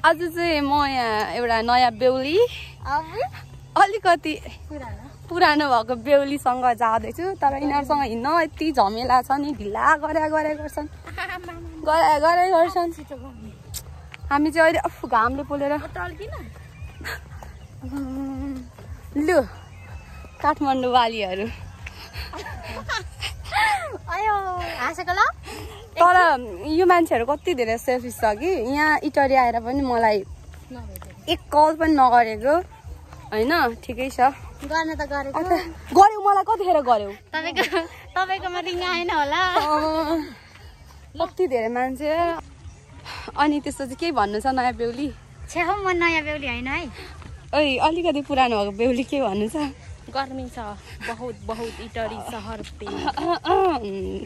आज चाहिँ म यहाँ एउटा नयाँ बेहुली अलिकति पुरानो भएको बेहुलीसँग जाँदैछु तर यिनीहरूसँग हिँड्न यति झमेला छ नि ढिला गरे गर्छन् हामी चाहिँ अहिले घामले पोलेर लु काठमाडौँ वालीहरू तर यो मान्छेहरू कति धेरै सेल्फिस छ कि यहाँ इटरी आएर पनि मलाई एक कल पनि नगरेको होइन ठिकै छ गर्न त गरेको गर्यौ मलाई कतिखेर गर्यौ तपाईकोमा रिङ आएन होला कति धेरै मान्छे अनि त्यस्तो चाहिँ के भन्नु छ नयाँ बेहुली छेउ म नयाँ बेहुली होइन है ओइ अलिकति पुरानो भएको बेहुली के भन्नु छ गर्मी छ बहुत इटरी सहर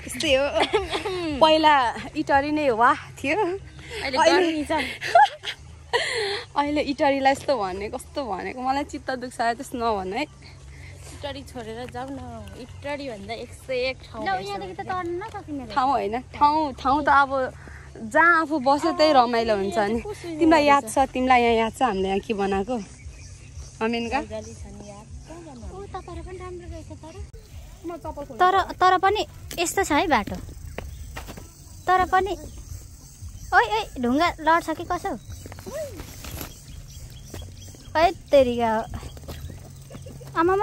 त्यस्तै हो पहिला इटरी नै वाह थियो अहिले इटरीलाई यस्तो भने कस्तो भनेको मलाई चित्त दुख्छ त्यस्तो नभन है इटरी छोडेर जाऊ न इटरी भन्दा 101 ठाउँ होइन ठाउँ त अब जहाँ आफू बस्यो त्यही रमाइलो हुन्छ नि तिमीलाई याद छ तिमीलाई यहाँ याद छ हामीले यहाँ के बनाएको अमेनका तर पनि यस्तो छ है बाटो तर पनि ओइ ढुङ्गा लड्छ कि कसो है तेरिका आमा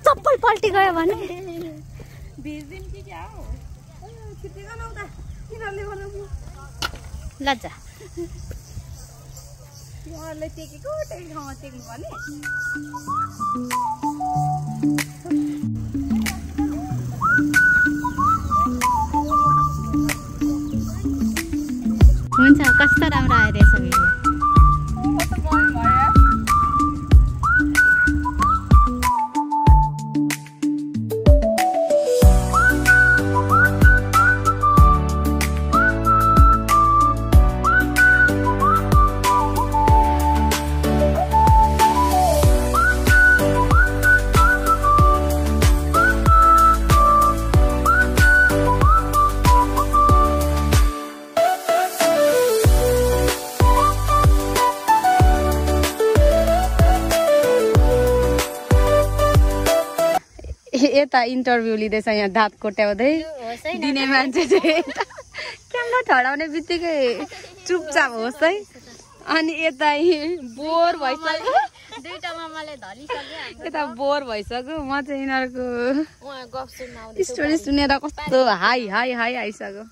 चप्पल पल्टी गयो भने लज्जा हुन्छ कस्तो राम्रो आयो रहेछ भिडियो यता इन्टरभ्यू लिँदैछ यहाँ दाँत कोट्याउँदै दिने मान्छे चाहिँ क्यामेरा ठडाउने बित्तिकै चुपचाप होस् है अनि यता बोर भइसक्यो यता बोर भइसक्यो म चाहिँ यिनीहरूको स्टोरी सुनेर कस्तो हाई आइसक्यो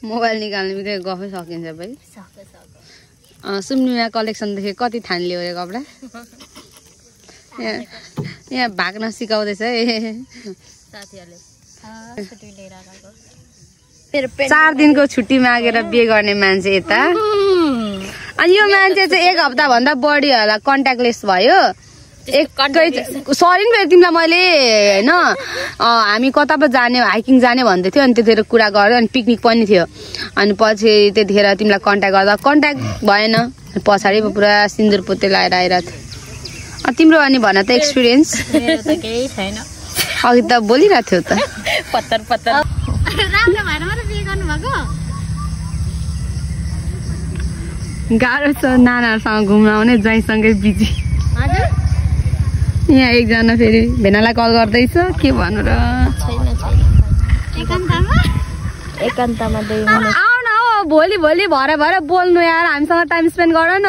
मोबाइल निकाल्ने बित्तिकै गफै सकिन्छ भाइ सुम्निमा कलेक्सनदेखि कति थान्लियो अरे कपडा यहाँ भाग्न सिकाउँदैछ है 4 दिनको छुट्टी मागेर बिहे गर्ने मान्छे यता अनि यो मान्छे चाहिँ 1 हप्ता भन्दा बढी होला कन्ट्याक्टलेस भयो सरी नि तिमीलाई मैले होइन हामी कता पो जाने हाइकिङ जाने भन्दै थियो अनि त्यतिखेर कुरा गर्यो अनि पिकनिक पनि थियो अनि पछि त्यतिखेर तिमीलाई कन्ट्याक्ट गर्दा कन्ट्याक्ट भएन पछाडि पुरा सिन्दुर पोते लगाएर आइरहेको थियो तिम्रो अनि भन त एक्सपिरियन्स केही छैन अघि त बोलिरहेको थियो त पत्तर राम्रो भएर मात्रै बिहे गर्नुभएको गाह्रो छ नानाहरूसँग घुम्न आउने ज्वाइँसँगै बिजी यहाँ एकजना फेरि भेनालाई कल गर्दैछ के भन्नु र एकान्तमा आऊ न हो भोलि भरे बोल्नु यार हामीसँग टाइम स्पेन्ड गर न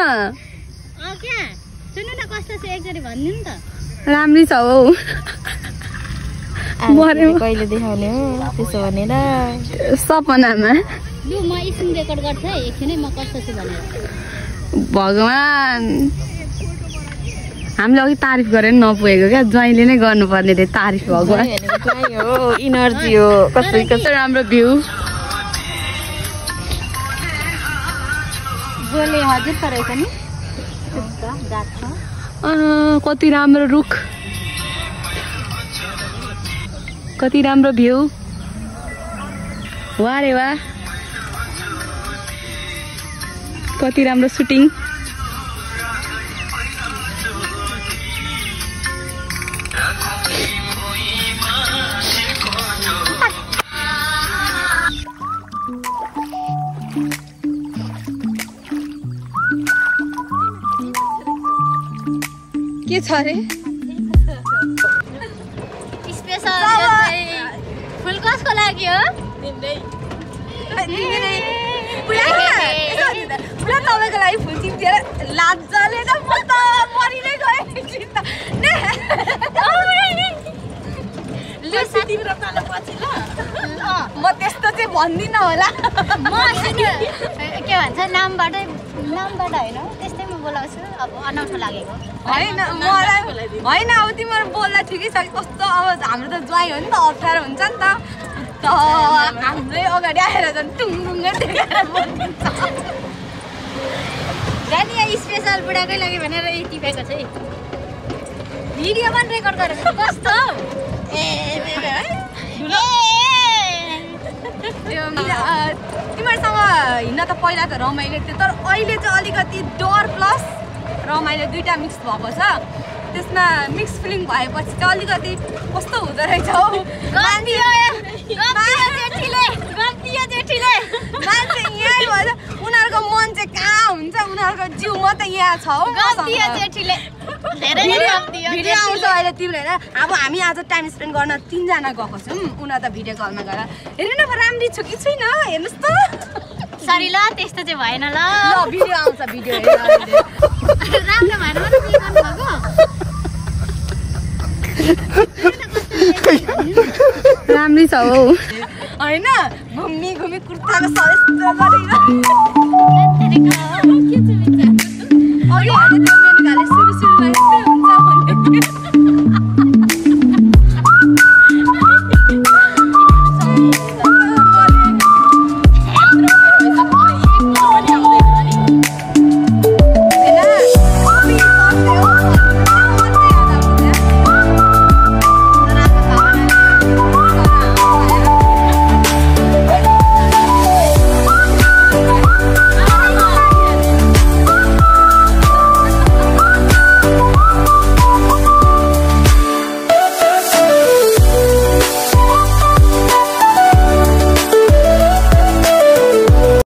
सुन्नु न कस्तो छ एकचोटि भन्नु नि त राम्रै छ हौ कहिले देखाउने हो त्यसो भनेर सपनामा लु म स्क्रिन रेकर्ड गर्छु है एकछिनै म कस्तो छु भनेर भगवान हामीले अघि तारिफ गरेर नपुगेको क्या ज्वाइँले नै गर्नुपर्ने थियो तारिफ भगवान हो इनर्जी हो कस्तो राम्रो भ्यू बोले हजुर त रहेछ नि कति राम्रो रुख कति राम्रो भ्यू वाह रे वाह कति राम्रो सुटिङ छ अरे स्पेशल फुल कसको लागि हो पुरा तपाईँको लागि फुल चिन्थेर लाजले त म त मरि नै गएँ म त्यस्तो चाहिँ भन्दिनँ होला म के भन्छ नामबाट होइन त्यस्तै म बोलाउँछु अब अनौठो लागेको होइन मलाई होइन अब तिमीहरू बोल्दा ठिकै छ कि कस्तो अब हाम्रो त ज्वाइँ हो नि त अप्ठ्यारो हुन्छ नि त हाम्रै अगाडि आएर झन् टुङटुङ्गै देखेर बोलिदिन्छ जानी स्पेसल बुढाकै लागि भनेर टिपेको छ है भिडियोमा रेकर्ड गरेको कस्तो तिमीहरूसँग हिँड्न त पहिला त रमाइलो थियो तर अहिले चाहिँ अलिकति डर प्लस रमाइलो दुइटा मिक्स भएको छ त्यसमा मिक्स फिलिङ भएपछि चाहिँ अलिकति कस्तो हुँदो रहेछ हौ मान्छे यहीँ भन्छ उनीहरूको मन चाहिँ कहाँ हुन्छ उनीहरूको जिउ म त यहाँ छ हौ भिडियो आउँछ अहिले तिमीले होइन अब हामी आज टाइम स्पेन्ड गर्न 3 जना गएको छौँ उनीहरू त भिडियो कलमा गएर हेर्नु न राम्री छु कि छैन हेर्नुहोस् त सरी ल त्यस्तो चाहिँ भएन ल भिडियो आउँछ भिडियो राम्रो भएर राम्रै छ हौ होइन घुमी कुर्ताको सरेस गरेर